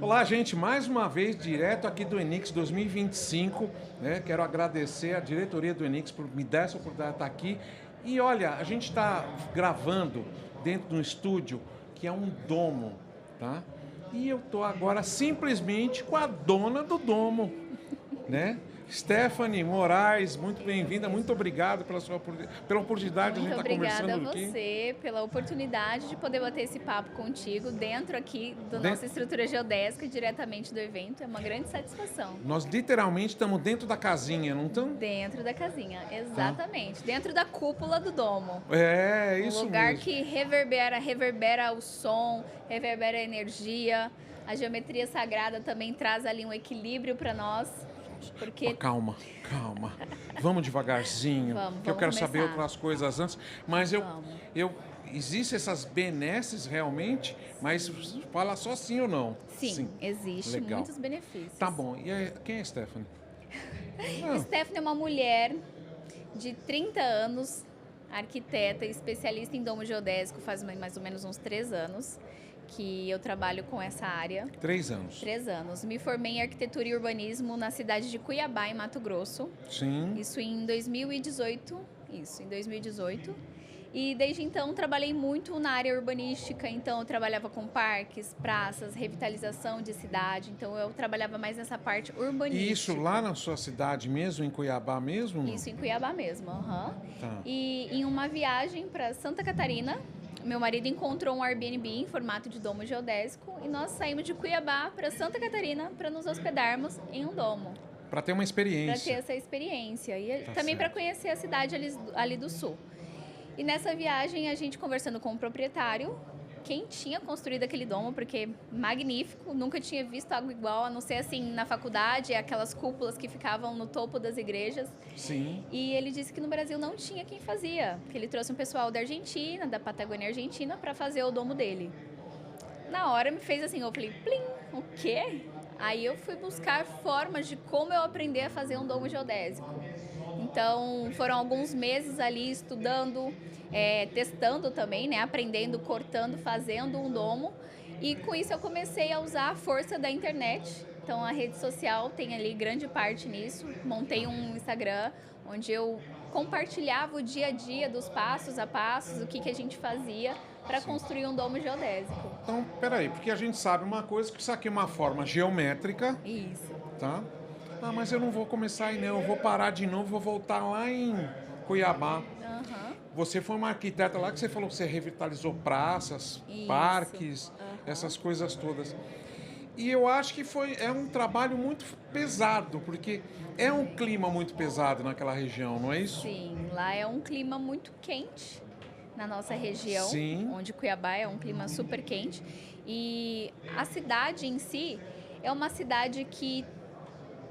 Olá, gente, mais uma vez, direto aqui do Enix 2025, né? Quero agradecer a diretoria do Enix por me dar essa oportunidade de estar aqui. E olha, a gente está gravando dentro de um estúdio que é um domo, tá? E eu tô agora simplesmente com a dona do domo, né? Stephanie Moraes, muito bem-vinda, muito obrigado pela oportunidade de a gente estar conversando aqui. Muito obrigada a você pela oportunidade de poder bater esse papo contigo dentro aqui da nossa estrutura geodésica, diretamente do evento. É uma grande satisfação. Nós literalmente estamos dentro da casinha, não estamos? Dentro da casinha, exatamente. Dentro da cúpula do domo. É, isso mesmo. Um lugar que reverbera o som, reverbera a energia. A geometria sagrada também traz ali um equilíbrio para nós. Porque... Calma. Vamos devagarzinho, Vamos que eu quero começar. saber outras coisas antes. Mas existem essas benesses realmente, mas fala só sim ou não. Sim. Existe Legal. muitos benefícios. Tá bom. E aí, quem é a Stephanie? Stephanie é uma mulher de 30 anos, arquiteta e especialista em domo geodésico, faz mais ou menos uns 3 anos que eu trabalho com essa área. 3 anos. 3 anos. Me formei em arquitetura e urbanismo na cidade de Cuiabá, em Mato Grosso. Sim. Isso em 2018. E desde então trabalhei muito na área urbanística, então eu trabalhava com parques, praças, revitalização de cidade, então eu trabalhava mais nessa parte urbanística. E isso lá na sua cidade mesmo, em Cuiabá mesmo? Isso, em Cuiabá mesmo, Tá. E em uma viagem para Santa Catarina, meu marido encontrou um Airbnb em formato de domo geodésico e nós saímos de Cuiabá para Santa Catarina para nos hospedarmos em um domo. Para ter uma experiência. Para ter essa experiência e Tá também para certo. conhecer a cidade ali do sul. E nessa viagem, a gente conversando com o proprietário, quem tinha construído aquele domo, porque magnífico, nunca tinha visto algo igual, a não ser assim na faculdade, aquelas cúpulas que ficavam no topo das igrejas. Sim. E ele disse que no Brasil não tinha quem fazia, que ele trouxe um pessoal da Argentina, da Patagônia Argentina, para fazer o domo dele. Na hora me fez assim, eu falei, plim, o quê? Aí eu fui buscar formas de como eu aprender a fazer um domo geodésico. Então, foram alguns meses ali estudando, testando também, né? Aprendendo, cortando, fazendo um domo. E com isso eu comecei a usar a força da internet. Então, a rede social tem ali grande parte nisso. Montei um Instagram onde eu compartilhava o dia a dia dos passos a passos, o que a gente fazia para construir um domo geodésico. Então, peraí, porque a gente sabe uma coisa, que isso aqui é uma forma geométrica, Isso. tá? Ah, mas eu não vou começar aí não, eu vou parar de novo, vou voltar lá em Cuiabá. Você foi uma arquiteta lá que você falou que você revitalizou praças, Isso. parques, essas coisas todas. E eu acho que é um trabalho muito pesado, porque é um clima muito pesado naquela região, não é isso? Sim, lá é um clima muito quente na nossa região, Sim. onde Cuiabá é um clima super quente. E a cidade em si é uma cidade que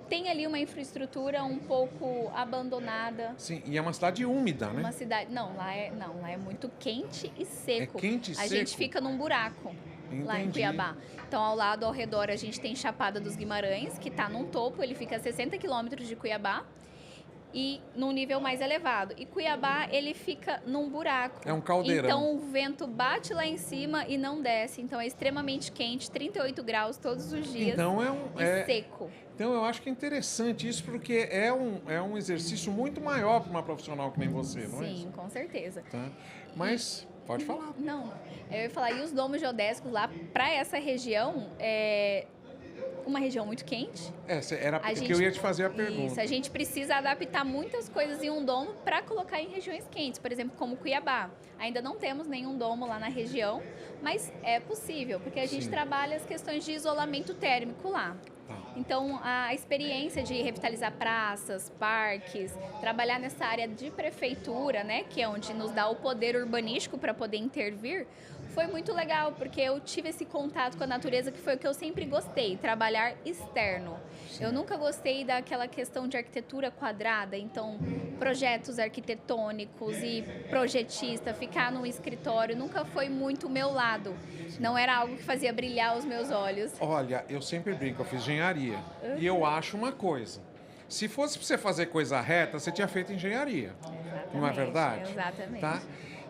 tem ali uma infraestrutura um pouco abandonada. Sim, e é uma cidade úmida, né? Uma cidade, lá é muito quente e seco. É quente e a seco? gente fica num buraco. Lá em Entendi. Cuiabá. Então, ao redor, a gente tem Chapada dos Guimarães, que está num topo, ele fica a 60 quilômetros de Cuiabá e num nível mais elevado. E Cuiabá, ele fica num buraco. É um caldeirão. Então, o vento bate lá em cima e não desce. Então, é extremamente quente, 38 graus todos os dias. Então, seco. Então eu acho que é interessante isso, porque é um exercício muito maior para uma profissional que nem você, não é? Sim, com certeza. Tá. Mas pode falar. Não, eu ia falar, e os domos geodésicos lá, para essa região, uma região muito quente. Era porque eu ia te fazer a pergunta. Isso, a gente precisa adaptar muitas coisas em um domo para colocar em regiões quentes, por exemplo, como Cuiabá. Ainda não temos nenhum domo lá na região, mas é possível, porque a gente trabalha as questões de isolamento térmico lá. Tá. Então, a experiência de revitalizar praças, parques, trabalhar nessa área de prefeitura, né, que é onde nos dá o poder urbanístico para poder intervir, foi muito legal, porque eu tive esse contato com a natureza, que foi o que eu sempre gostei, trabalhar externo. Eu nunca gostei daquela questão de arquitetura quadrada, então projetos arquitetônicos e projetista, ficar num escritório, nunca foi muito o meu lado. Não era algo que fazia brilhar os meus olhos. Olha, eu sempre brinco, eu fiz engenharia. E eu acho uma coisa. Se fosse para você fazer coisa reta, você tinha feito engenharia. Exatamente, Não é verdade? exatamente. Tá?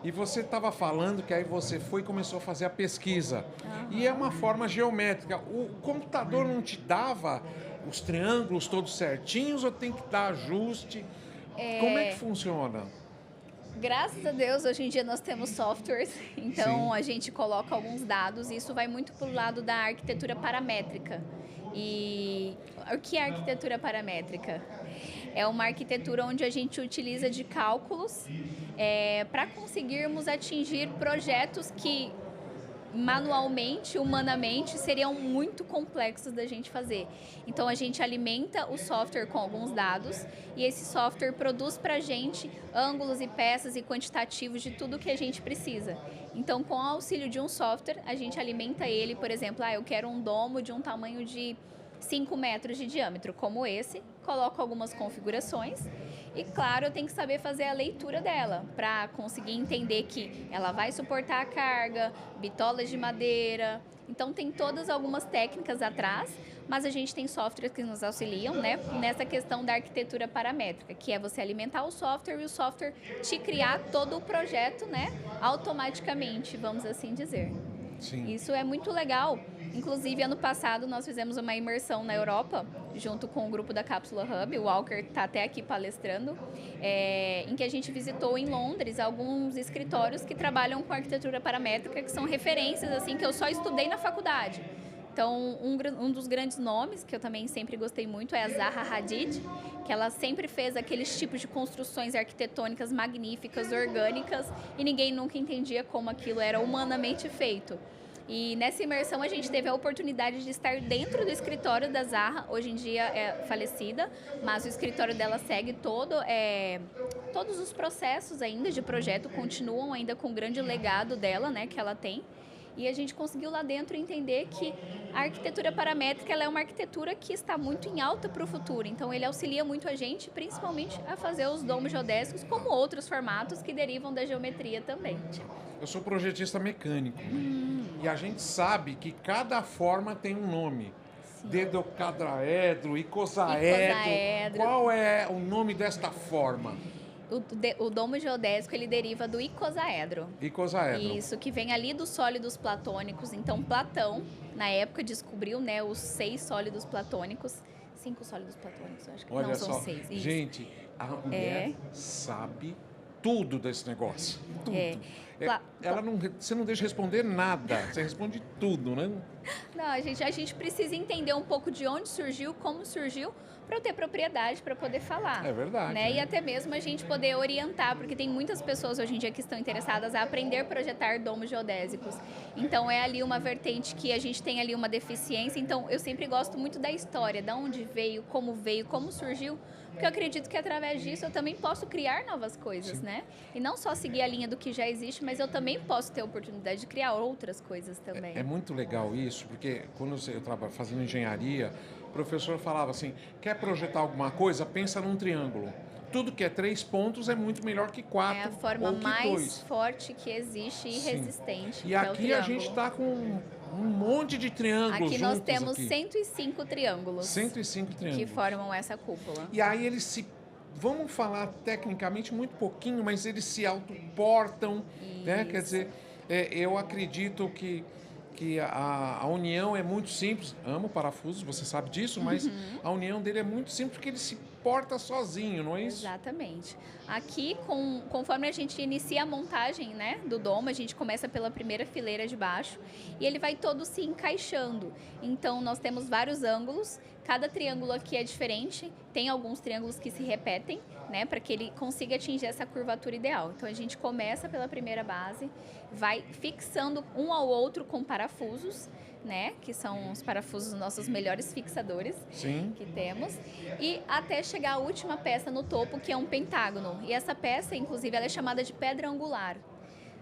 E você estava falando que aí você foi e começou a fazer a pesquisa. E é uma forma geométrica. O computador não te dava os triângulos todos certinhos ou tem que dar ajuste? Como é que funciona? Graças a Deus, hoje em dia nós temos softwares, então Sim. a gente coloca alguns dados e isso vai muito para o lado da arquitetura paramétrica. E o que é arquitetura paramétrica? É uma arquitetura onde a gente utiliza de cálculos para conseguirmos atingir projetos que manualmente, humanamente, seriam muito complexos da gente fazer. Então, a gente alimenta o software com alguns dados e esse software produz para a gente ângulos e peças e quantitativos de tudo que a gente precisa. Então, com o auxílio de um software, a gente alimenta ele, por exemplo, eu quero um domo de um tamanho de 5 metros de diâmetro, como esse, coloco algumas configurações e, claro, eu tenho que saber fazer a leitura dela para conseguir entender que ela vai suportar a carga, bitolas de madeira. Então, tem todas algumas técnicas atrás, mas a gente tem softwares que nos auxiliam, né, nessa questão da arquitetura paramétrica, que é você alimentar o software e o software te criar todo o projeto, né, automaticamente, vamos assim dizer. Sim. Isso é muito legal. Inclusive, ano passado, nós fizemos uma imersão na Europa, junto com o grupo da Cápsula Hub, o Walker está até aqui palestrando, em que a gente visitou em Londres alguns escritórios que trabalham com arquitetura paramétrica, que são referências assim que eu só estudei na faculdade. Então, um dos grandes nomes, que eu também sempre gostei muito, é a Zaha Hadid, que ela sempre fez aqueles tipos de construções arquitetônicas magníficas, orgânicas, e ninguém nunca entendia como aquilo era humanamente feito. E nessa imersão a gente teve a oportunidade de estar dentro do escritório da Zaha, hoje em dia é falecida, mas o escritório dela segue todos os processos ainda de projeto, continuam ainda com o grande legado dela, né, que ela tem. E a gente conseguiu lá dentro entender que a arquitetura paramétrica ela é uma arquitetura que está muito em alta para o futuro. Então, ele auxilia muito a gente, principalmente a fazer os domos geodésicos, como outros formatos que derivam da geometria também. Eu sou projetista mecânico. E a gente sabe que cada forma tem um nome. Sim. Dedocadraedro, icosaedro. Qual é o nome desta forma? O domo geodésico, ele deriva do icosaedro. Icosaedro. Isso, que vem ali dos sólidos platônicos. Então, Platão, na época, descobriu, né, os 6 sólidos platônicos. 5 sólidos platônicos, acho que Olha não, só, são 6. Isso. Gente, a mulher sabe tudo desse negócio. Tudo. Você não deixa responder nada, você responde tudo, né? Não, a gente precisa entender um pouco de onde surgiu, como surgiu, para eu ter propriedade para poder falar. É verdade. Né? E até mesmo a gente poder orientar, porque tem muitas pessoas hoje em dia que estão interessadas a aprender a projetar domos geodésicos. Então é ali uma vertente que a gente tem ali uma deficiência. Então eu sempre gosto muito da história, de onde veio, como surgiu, porque eu acredito que através disso eu também posso criar novas coisas, né? E não só seguir a linha do que já existe, mas eu também posso ter a oportunidade de criar outras coisas também. É muito legal isso, porque quando eu estava fazendo engenharia, o professor falava assim, quer projetar alguma coisa, pensa num triângulo. Tudo que é 3 pontos é muito melhor que 4 É a forma ou que mais 2. forte que existe e resistente. E que é o aqui a triângulo. gente está com um monte de triângulos Aqui nós juntos temos aqui. 105 triângulos. 105 triângulos. Que formam essa cúpula. E aí eles se... Vamos falar tecnicamente muito pouquinho, mas eles se autoportam, né? Quer dizer, eu acredito que a união é muito simples. Amo parafusos, você sabe disso, mas a união dele é muito simples porque ele se porta sozinho, não é isso? Exatamente. Aqui, conforme a gente inicia a montagem, né, do domo, a gente começa pela primeira fileira de baixo e ele vai todo se encaixando. Então, nós temos vários ângulos, cada triângulo aqui é diferente, tem alguns triângulos que se repetem, né, para que ele consiga atingir essa curvatura ideal. Então, a gente começa pela primeira base, vai fixando um ao outro com parafusos, né, que são os parafusos nossos melhores fixadores. Sim. Que temos, e até chegar à última peça no topo, que é um pentágono. E essa peça, inclusive, ela é chamada de pedra angular.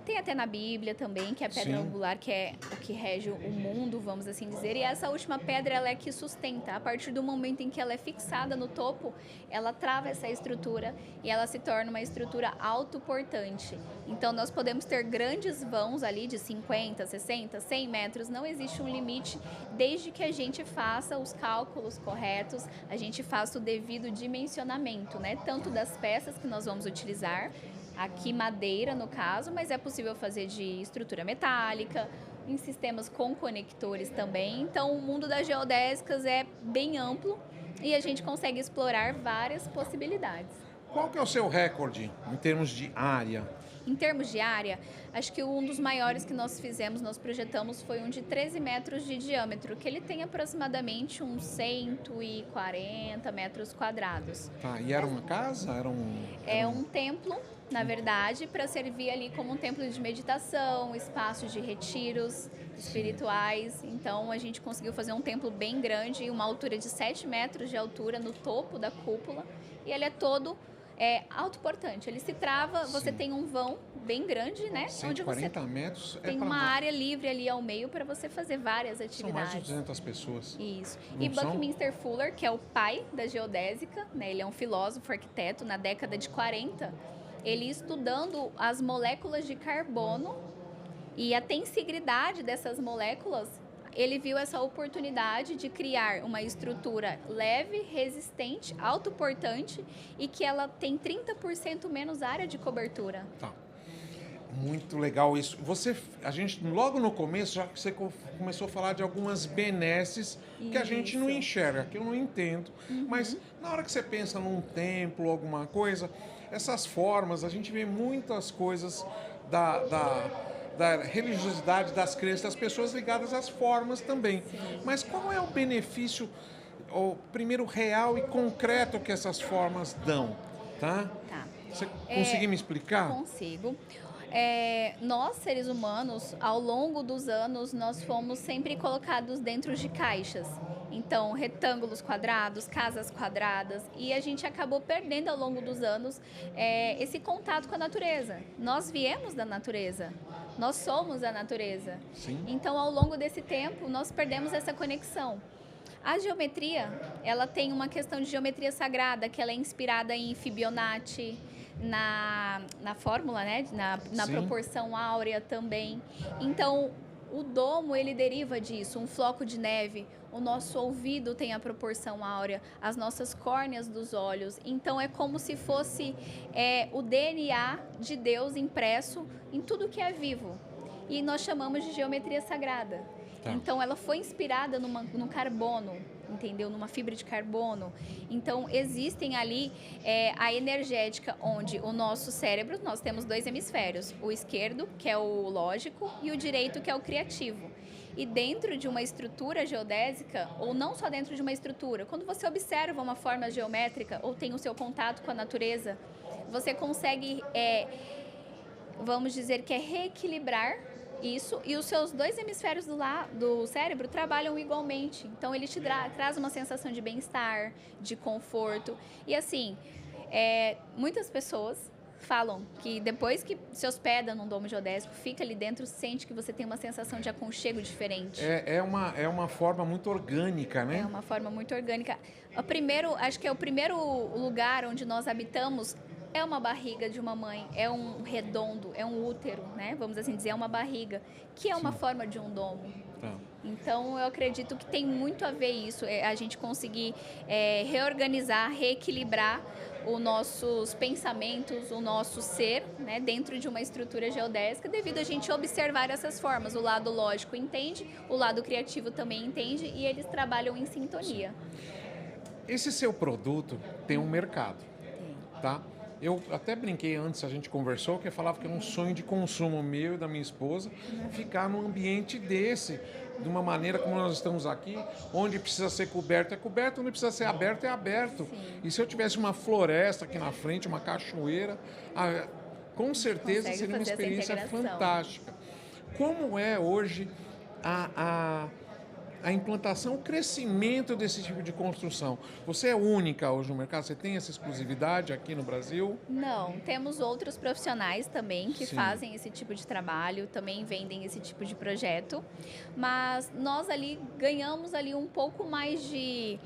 Tem até na Bíblia também, que é a pedra angular, que é o que rege o mundo, vamos assim dizer. E essa última pedra, ela é que sustenta. A partir do momento em que ela é fixada no topo, ela trava essa estrutura e ela se torna uma estrutura autoportante. Então, nós podemos ter grandes vãos ali de 50, 60, 100 metros. Não existe um limite, desde que a gente faça os cálculos corretos, a gente faça o devido dimensionamento, né? Tanto das peças que nós vamos utilizar, Aqui madeira, no caso, mas é possível fazer de estrutura metálica, em sistemas com conectores também. Então, o mundo das geodésicas é bem amplo e a gente consegue explorar várias possibilidades. Qual que é o seu recorde em termos de área? Em termos de área, acho que um dos maiores que nós fizemos, nós projetamos, foi um de 13 metros de diâmetro, que ele tem aproximadamente uns 140 metros quadrados. Tá, e era uma casa? É um templo, na verdade, para servir ali como um templo de meditação, espaços de retiros espirituais. Então, a gente conseguiu fazer um templo bem grande, uma altura de 7 metros de altura no topo da cúpula, e ele é todo autoportante. Ele se trava, você tem um vão bem grande, né? 140 metros tem uma área livre ali ao meio para você fazer várias atividades. São mais de 200 pessoas. Isso. E Buckminster Fuller, que é o pai da geodésica, né? Ele é um filósofo, arquiteto, na década de 40, ele estudando as moléculas de carbono e a tensigridade dessas moléculas, ele viu essa oportunidade de criar uma estrutura leve, resistente, autoportante e que ela tem 30% menos área de cobertura. Tá. Muito legal isso. A gente, logo no começo, já que você começou a falar de algumas benesses que a gente não enxerga, que eu não entendo. Mas na hora que você pensa num templo, alguma coisa, essas formas, a gente vê muitas coisas da religiosidade, das crenças das pessoas ligadas às formas também. Sim. Mas qual é o benefício, o primeiro real e concreto que essas formas dão? Tá? Você conseguir me explicar? Consigo. Nós, seres humanos, ao longo dos anos, nós fomos sempre colocados dentro de caixas. Então, retângulos quadrados, casas quadradas, e a gente acabou perdendo ao longo dos anos esse contato com a natureza. Nós viemos da natureza, nós somos a natureza. Sim. Então, ao longo desse tempo, nós perdemos essa conexão. A geometria, ela tem uma questão de geometria sagrada, que ela é inspirada em Fibonacci, na fórmula, né? na proporção áurea também. Então, o domo, ele deriva disso, um floco de neve. O nosso ouvido tem a proporção áurea, as nossas córneas dos olhos. Então, é como se fosse o DNA de Deus impresso em tudo que é vivo. E nós chamamos de geometria sagrada. Tá. Então, ela foi inspirada no carbono, entendeu? Numa fibra de carbono. Então, existem ali a energética, onde o nosso cérebro, nós temos 2 hemisférios. O esquerdo, que é o lógico, e o direito, que é o criativo. E dentro de uma estrutura geodésica, ou não só dentro de uma estrutura, quando você observa uma forma geométrica ou tem o seu contato com a natureza, você consegue, vamos dizer que reequilibrar isso, e os seus 2 hemisférios do cérebro trabalham igualmente. Então, ele te traz uma sensação de bem-estar, de conforto. E assim, muitas pessoas falam que depois que se hospeda num domo geodésico, fica ali dentro, sente que você tem uma sensação de aconchego diferente. É uma forma muito orgânica, né? É uma forma muito orgânica. Acho que é o primeiro lugar onde nós habitamos. É uma barriga de uma mãe, é um redondo, é um útero, né? Vamos assim dizer, é uma barriga, que é uma forma de um domo. Tá. Então, eu acredito que tem muito a ver isso, a gente conseguir reorganizar, reequilibrar os nossos pensamentos, o nosso ser, né, dentro de uma estrutura geodésica, devido a gente observar essas formas. O lado lógico entende, o lado criativo também entende, e eles trabalham em sintonia. Esse seu produto tem um mercado, tá? Eu até brinquei antes, a gente conversou, que eu falava que é um sonho de consumo meu e da minha esposa ficar num ambiente desse, de uma maneira como nós estamos aqui, onde precisa ser coberto é coberto, onde precisa ser aberto é aberto. Sim. E se eu tivesse uma floresta aqui na frente, uma cachoeira, com certeza Consegue seria uma fazer essa experiência integração. fantástica. Como é hoje a implantação, o crescimento desse tipo de construção? Você é única hoje no mercado? Você tem essa exclusividade aqui no Brasil? Não, temos outros profissionais também que Sim. fazem esse tipo de trabalho, também vendem esse tipo de projeto, mas nós ali ganhamos ali um pouco mais de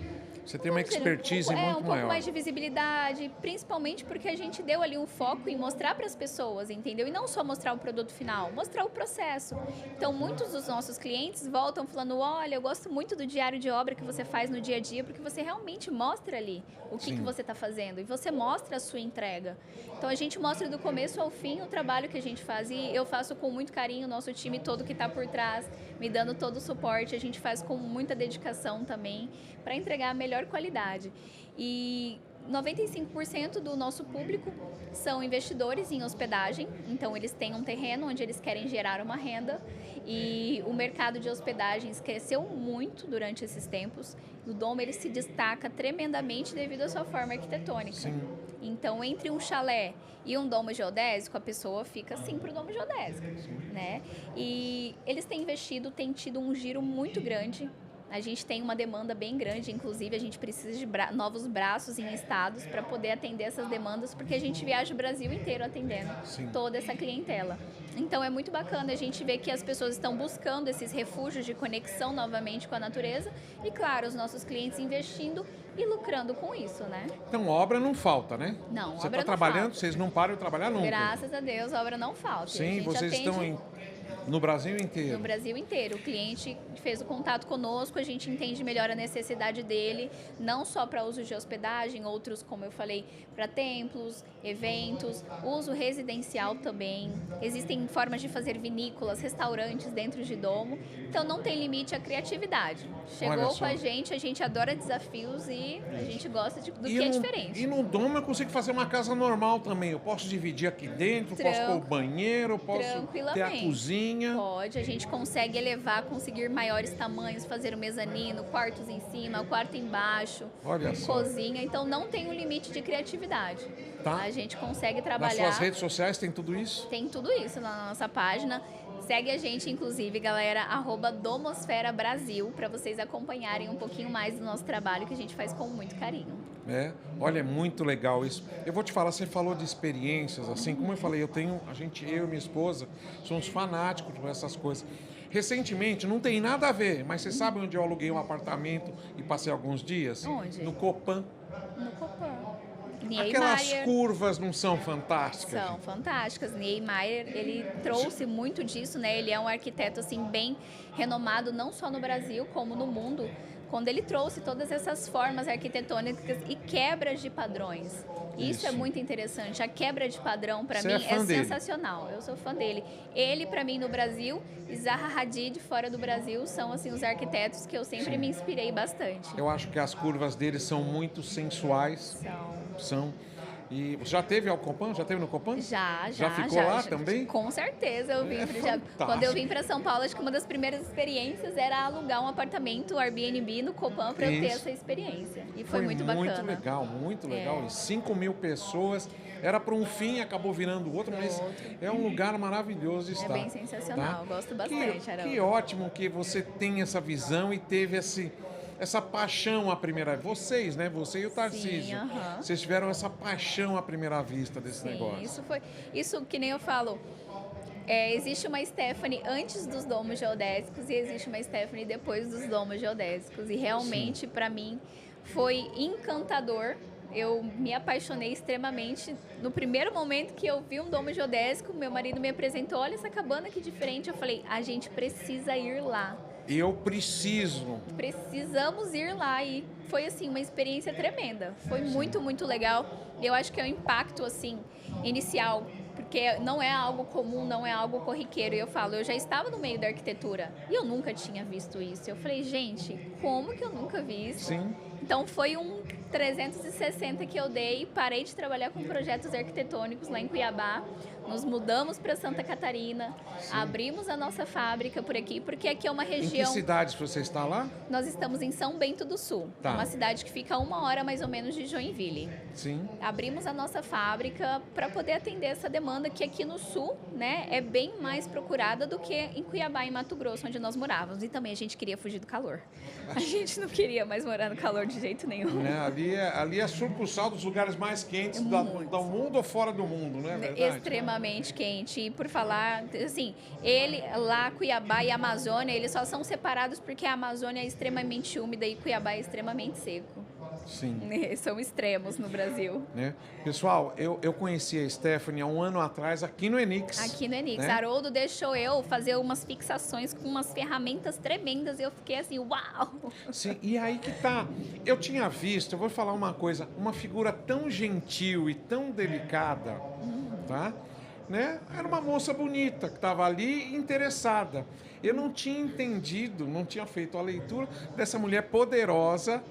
Você tem uma expertise muito um pouco maior. mais de visibilidade, principalmente porque a gente deu ali um foco em mostrar para as pessoas, entendeu? E não só mostrar o produto final, mostrar o processo. Então, muitos dos nossos clientes voltam falando, olha, eu gosto muito do diário de obra que você faz no dia a dia, porque você realmente mostra ali o que você está fazendo e você mostra a sua entrega. Então, a gente mostra do começo ao fim o trabalho que a gente faz e eu faço com muito carinho, o nosso time todo que está por trás, me dando todo o suporte, a gente faz com muita dedicação também para entregar a melhor qualidade. E 95% do nosso público são investidores em hospedagem, então eles têm um terreno onde eles querem gerar uma renda e o mercado de hospedagens cresceu muito durante esses tempos. O Domo ele se destaca tremendamente devido à sua forma arquitetônica. Sim. Então, entre um chalé e um domo geodésico, a pessoa fica assim para o domo geodésico, né? E eles têm investido, têm tido um giro muito grande. A gente tem uma demanda bem grande, inclusive a gente precisa de novos braços em estados para poder atender essas demandas, porque a gente viaja o Brasil inteiro atendendo toda essa clientela. Então é muito bacana a gente ver que as pessoas estão buscando esses refúgios de conexão novamente com a natureza e, claro, os nossos clientes investindo e lucrando com isso, né? Então, obra não falta, né? Não, você obra está não trabalhando, falta. vocês não param de trabalhar nunca. Graças a Deus, a obra não falta. Sim, vocês estão no Brasil inteiro. No Brasil inteiro. O cliente fez o contato conosco, a gente entende melhor a necessidade dele, não só para uso de hospedagem, outros, como eu falei, para templos, eventos, uso residencial também. Existem formas de fazer vinícolas, restaurantes dentro de domo. Então, não tem limite à criatividade. Chegou com a gente adora desafios e a gente gosta do que é diferente. E no domo eu consigo fazer uma casa normal também. Eu posso dividir aqui dentro, posso pôr o banheiro, posso ter a cozinha. Pode, a gente consegue elevar, conseguir maiores tamanhos, fazer o mezanino, quartos em cima, quarto embaixo, cozinha. Então, não tem um limite de criatividade. Tá. A gente consegue trabalhar... Nas suas redes sociais tem tudo isso? Tem tudo isso na nossa página. Segue a gente, inclusive, galera, @domosferabrasil, para vocês acompanharem um pouquinho mais do nosso trabalho, que a gente faz com muito carinho. Olha, é muito legal isso. Eu vou te falar, você falou de experiências, assim, como eu falei, eu e minha esposa, somos fanáticos por essas coisas. Recentemente, não tem nada a ver, mas você sabe onde eu aluguei um apartamento e passei alguns dias? Onde? No Copan. No Copan. Aquelas curvas não são fantásticas? São fantásticas. Niemeyer, ele trouxe muito disso, né? Ele é um arquiteto, assim, bem renomado, não só no Brasil, como no mundo, quando ele trouxe todas essas formas arquitetônicas e quebras de padrões. Isso é muito interessante. A quebra de padrão, para mim, é sensacional. Eu sou fã dele. Ele, para mim, no Brasil, e Zaha Hadid, fora do Brasil, são assim os arquitetos que eu sempre me inspirei bastante. Eu acho que as curvas dele são muito sensuais. São. E você já teve ao Copan? Já teve no Copan? Já ficou lá também? Com certeza. Quando eu vim para São Paulo, acho que uma das primeiras experiências era alugar um apartamento Airbnb no Copan para eu ter essa experiência. E foi muito bacana. Muito legal. E 5.000 pessoas. Era para um fim, acabou virando outro, mas é um lugar maravilhoso de estar. É bem sensacional. Gosto bastante, Arão. Que ótimo que você tem essa visão e teve essa paixão à primeira vista. Vocês, né? Você e o Tarcísio. Vocês tiveram essa paixão à primeira vista desse negócio. Isso que nem eu falo. Existe uma Stephanie antes dos domos geodésicos e existe uma Stephanie depois dos domos geodésicos. E realmente, para mim, foi encantador. Eu me apaixonei extremamente. No primeiro momento que eu vi um domo geodésico, meu marido me apresentou, olha essa cabana que diferente. Eu falei, a gente precisa ir lá. Precisamos ir lá e foi assim uma experiência tremenda. Foi muito, muito legal. Eu acho que é um impacto assim inicial, porque não é algo comum, não é algo corriqueiro. E eu falo, eu já estava no meio da arquitetura e eu nunca tinha visto isso. Eu falei, gente, como que eu nunca vi isso? Sim. Então foi um 360 que eu dei, parei de trabalhar com projetos arquitetônicos lá em Cuiabá, nos mudamos para Santa Catarina, abrimos a nossa fábrica por aqui, porque aqui é uma região... Em que cidades você está lá? Nós estamos em São Bento do Sul, uma cidade que fica a 1 hora mais ou menos de Joinville. Sim. Abrimos a nossa fábrica para poder atender essa demanda que aqui no Sul, né, é bem mais procurada do que em Cuiabá, em Mato Grosso, onde nós morávamos. E também a gente queria fugir do calor. A gente não queria mais morar no calor de jeito nenhum. Ali é sucursal dos lugares mais quentes do mundo ou fora do mundo, não é verdade? Extremamente quente. E por falar, assim, lá, Cuiabá e Amazônia, eles só são separados porque a Amazônia é extremamente úmida e Cuiabá é extremamente seco. Sim. São extremos no Brasil. Né? Pessoal, eu conheci a Stephanie há um ano atrás aqui no Enix. Aqui no Enix. Né? Haroldo deixou eu fazer umas fixações com umas ferramentas tremendas e eu fiquei assim, uau! Sim, e aí que tá. Eu tinha visto, eu vou falar uma coisa, uma figura tão gentil e tão delicada, tá? Né? Era uma moça bonita que estava ali interessada. Eu não tinha entendido, não tinha feito a leitura dessa mulher poderosa,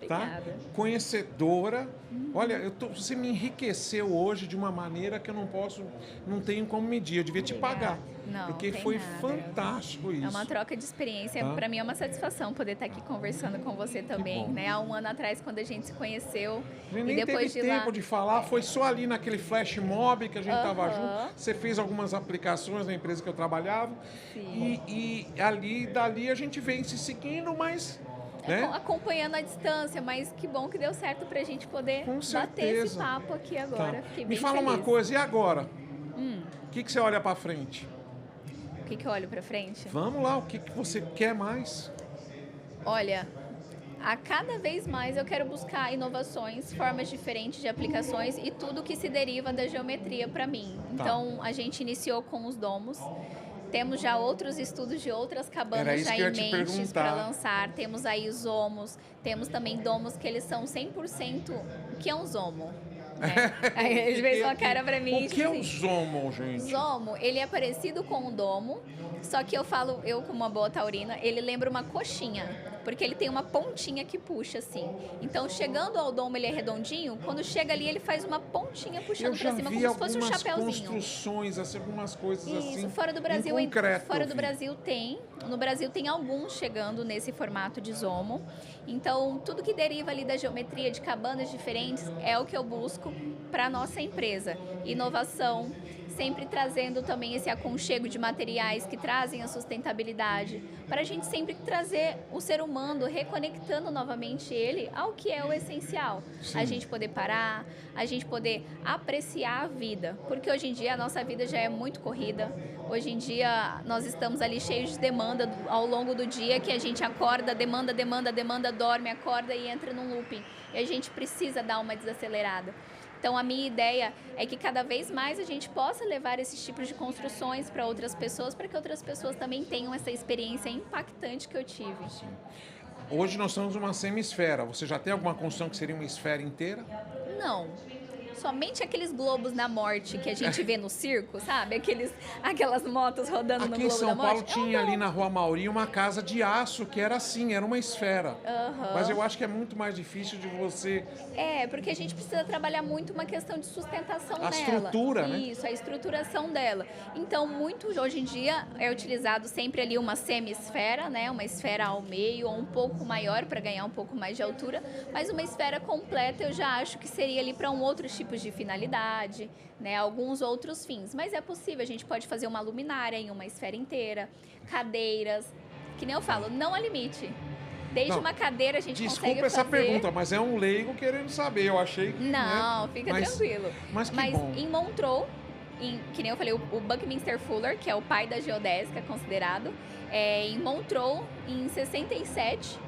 tá? Conhecedora. Olha, você me enriqueceu hoje de uma maneira que eu não tenho como medir. Eu devia te pagar. Não, porque tem foi nada. fantástico isso. É uma troca de experiência. Tá? Para mim é uma satisfação poder estar aqui conversando com você também, né? Há um ano atrás, quando a gente se conheceu. A gente nem teve tempo de falar, foi só ali naquele flash mob que a gente estava junto. Você fez algumas aplicações na empresa que eu trabalhava. E dali a gente vem se seguindo, mas... Né? Acompanhando a distância, mas que bom que deu certo pra gente poder bater esse papo aqui agora. Tá. Me fala uma coisa, e agora? O que você olha pra frente? O que eu olho pra frente? Vamos lá, o que você quer mais? Olha, a cada vez mais eu quero buscar inovações, formas diferentes de aplicações e tudo que se deriva da geometria para mim. Tá. Então, a gente iniciou com os domos. Temos já outros estudos de outras cabanas já em mentes para lançar. Temos aí os homos, temos também domos que eles são 100%. O que é um zomo? Aí eles veem uma cara pra mim. O que é um zomo, gente? Zomo, ele é parecido com um domo, só que eu como uma boa taurina, ele lembra uma coxinha, porque ele tem uma pontinha que puxa assim. Então, chegando ao domo, ele é redondinho, quando chega ali, ele faz uma pontinha puxando pra cima, como se fosse um chapéuzinho. Construções, assim, algumas coisas assim. Isso, fora do Brasil, fora do Brasil tem. No Brasil tem alguns chegando nesse formato de zomo. Então, tudo que deriva ali da geometria de cabanas diferentes é o que eu busco para a nossa empresa. Inovação, sempre trazendo também esse aconchego de materiais que trazem a sustentabilidade, para a gente sempre trazer o ser humano, reconectando novamente ele ao que é o essencial. Sim. A gente poder parar, a gente poder apreciar a vida, porque hoje em dia a nossa vida já é muito corrida. Hoje em dia nós estamos ali cheios de demanda ao longo do dia, que a gente acorda, demanda, dorme, acorda e entra num looping. E a gente precisa dar uma desacelerada. Então, a minha ideia é que cada vez mais a gente possa levar esses tipos de construções para outras pessoas, para que outras pessoas também tenham essa experiência impactante que eu tive. Sim. Hoje nós somos uma semisfera. Você já tem alguma construção que seria uma esfera inteira? Não. Somente aqueles globos da morte que a gente vê no circo, sabe? Aquelas motos rodando no globo da morte. Aqui em São Paulo tinha ali na Rua Mauri uma casa de aço que era assim, era uma esfera. Mas eu acho que é muito mais difícil de você... porque a gente precisa trabalhar muito uma questão de sustentação dela. A estrutura, né? Isso, a estruturação dela. Então, muito hoje em dia é utilizado sempre ali uma semi-esfera, né? Uma esfera ao meio ou um pouco maior para ganhar um pouco mais de altura. Mas uma esfera completa eu já acho que seria ali para um outro tipo de finalidade, né? Alguns outros fins, mas é possível, a gente pode fazer uma luminária em uma esfera inteira, cadeiras, que nem eu falo, não há limite. Desde uma cadeira a gente consegue fazer... Desculpa essa pergunta, mas é um leigo querendo saber, eu achei que... Não, fica tranquilo. Mas bom. Em Montreux, que nem eu falei, o Buckminster Fuller, que é o pai da geodésica considerado, em Montreux, em 67...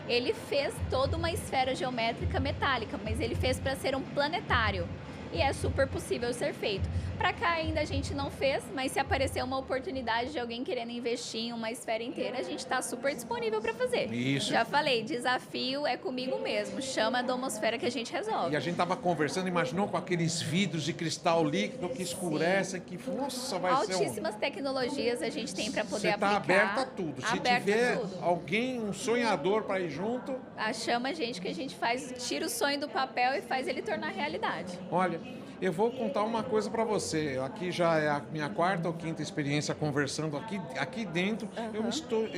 ele fez toda uma esfera geométrica metálica, mas ele fez para ser um planetário. E é super possível ser feito. Para cá ainda a gente não fez, mas se aparecer uma oportunidade de alguém querendo investir em uma esfera inteira, a gente está super disponível para fazer. Isso. Já falei, desafio é comigo mesmo. Chama a domosfera que a gente resolve. E a gente estava conversando, imaginou com aqueles vidros de cristal líquido que escurecem, que nossa, vai ser altíssimas tecnologias a gente tem para poder aplicar. Você está aberta a tudo. Se tiver alguém, um sonhador para ir junto... Chama a gente que a gente tira o sonho do papel e faz ele tornar realidade. Olha, eu vou contar uma coisa para você. Aqui já é a minha quarta ou quinta experiência conversando aqui dentro. Eu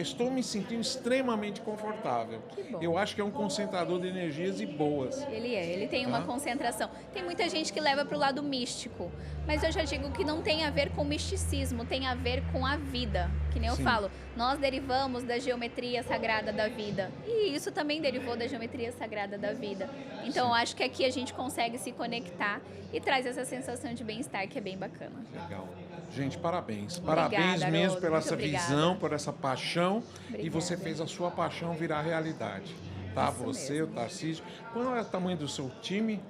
estou me sentindo extremamente confortável. Que bom. Eu acho que é um concentrador de energias e boas. Ele tem uma concentração. Tem muita gente que leva para o lado místico, mas eu já digo que não tem a ver com misticismo, tem a ver com a vida. Que nem eu falo, nós derivamos da geometria sagrada da vida. E isso também derivou da geometria sagrada da vida. Então, eu acho que aqui a gente consegue se conectar e traz essa sensação de bem-estar que é bem bacana. Legal. Gente, parabéns. Obrigada, parabéns mesmo Haroldo. pela essa visão, por essa paixão. Obrigada. E você fez a sua paixão virar realidade. tá? Isso Você, mesmo. o Tarcísio. Qual é o tamanho do seu time?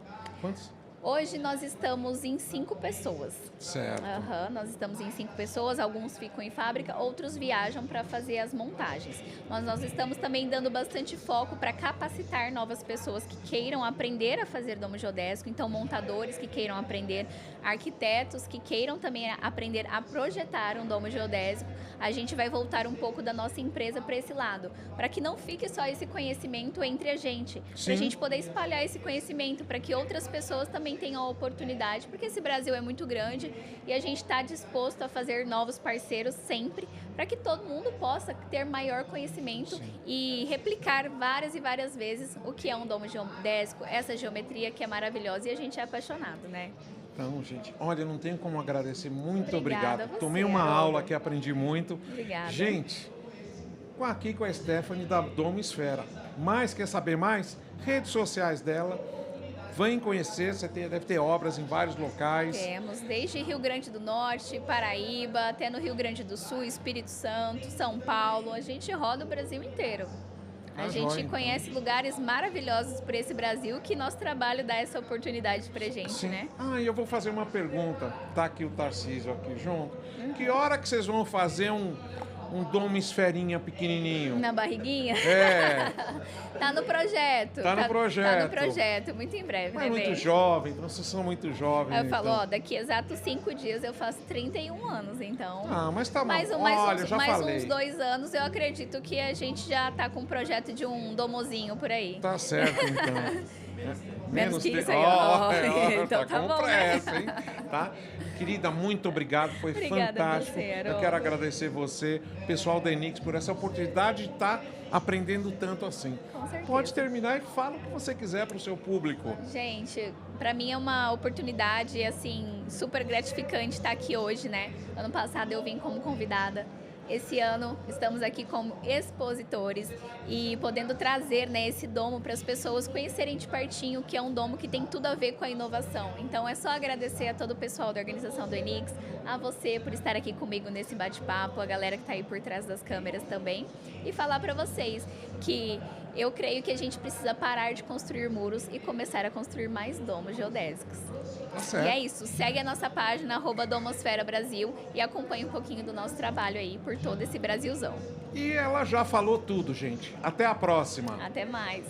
Quantos? Hoje nós estamos em 5 pessoas. Certo. Nós estamos em 5 pessoas, alguns ficam em fábrica, outros viajam para fazer as montagens. Mas nós estamos também dando bastante foco para capacitar novas pessoas que queiram aprender a fazer domo geodésico, então montadores que queiram aprender, arquitetos que queiram também aprender a projetar um domo geodésico. A gente vai voltar um pouco da nossa empresa para esse lado, para que não fique só esse conhecimento entre a gente, para a gente poder espalhar esse conhecimento, para que outras pessoas também tenham a oportunidade, porque esse Brasil é muito grande e a gente está disposto a fazer novos parceiros sempre, para que todo mundo possa ter maior conhecimento e replicar várias e várias vezes o que é um domo geodésico, essa geometria que é maravilhosa e a gente é apaixonado, né? Então, gente, olha, não tenho como agradecer. Muito Obrigada obrigado. a você, Tomei uma Haroldo. aula aqui, aprendi muito. Obrigada. Gente, aqui com a Stephanie da Domo Esfera. Mas quer saber mais? Redes sociais dela. Vem conhecer, deve ter obras em vários locais. Temos, desde Rio Grande do Norte, Paraíba, até no Rio Grande do Sul, Espírito Santo, São Paulo. A gente roda o Brasil inteiro. A gente joia, então. conhece lugares maravilhosos por esse Brasil que nosso trabalho dá essa oportunidade pra gente, né? Ah, e eu vou fazer uma pergunta. Tá aqui o Tarcísio aqui junto. Que hora que vocês vão fazer um domo esferinha pequenininho? Na barriguinha? É. Tá no projeto. Tá no projeto. Tá no projeto, muito em breve, Mas né, muito bem? jovem, então vocês são muito jovens. Aí eu falo, então. ó, daqui exatos 5 dias eu faço 31 anos, então... Ah, mas tá bom. Mais Olha, já mais falei. uns 2 anos, eu acredito que a gente já tá com um projeto de um domozinho por aí. Tá certo, então. Menos que tempo. isso aí, Ó, ó. tá Então tá com bom, né? pressa, hein? Tá? Querida, muito obrigado, foi Obrigada a fantástico. você, Haroldo. Eu quero agradecer você, pessoal da Enix, por essa oportunidade de estar aprendendo tanto assim. Com certeza. Pode terminar e fala o que você quiser para o seu público. Gente, pra mim é uma oportunidade, assim, super gratificante estar aqui hoje, né? Ano passado eu vim como convidada. Esse ano estamos aqui como expositores e podendo trazer, né, esse domo para as pessoas conhecerem de pertinho, que é um domo que tem tudo a ver com a inovação. Então é só agradecer a todo o pessoal da organização do Enix, a você por estar aqui comigo nesse bate-papo, a galera que está aí por trás das câmeras também, e falar para vocês que eu creio que a gente precisa parar de construir muros e começar a construir mais domos geodésicos. Tá certo. E é isso, segue a nossa página, @Domosfera Brasil, e acompanhe um pouquinho do nosso trabalho aí por todo esse Brasilzão. E ela já falou tudo, gente. Até a próxima. Até mais!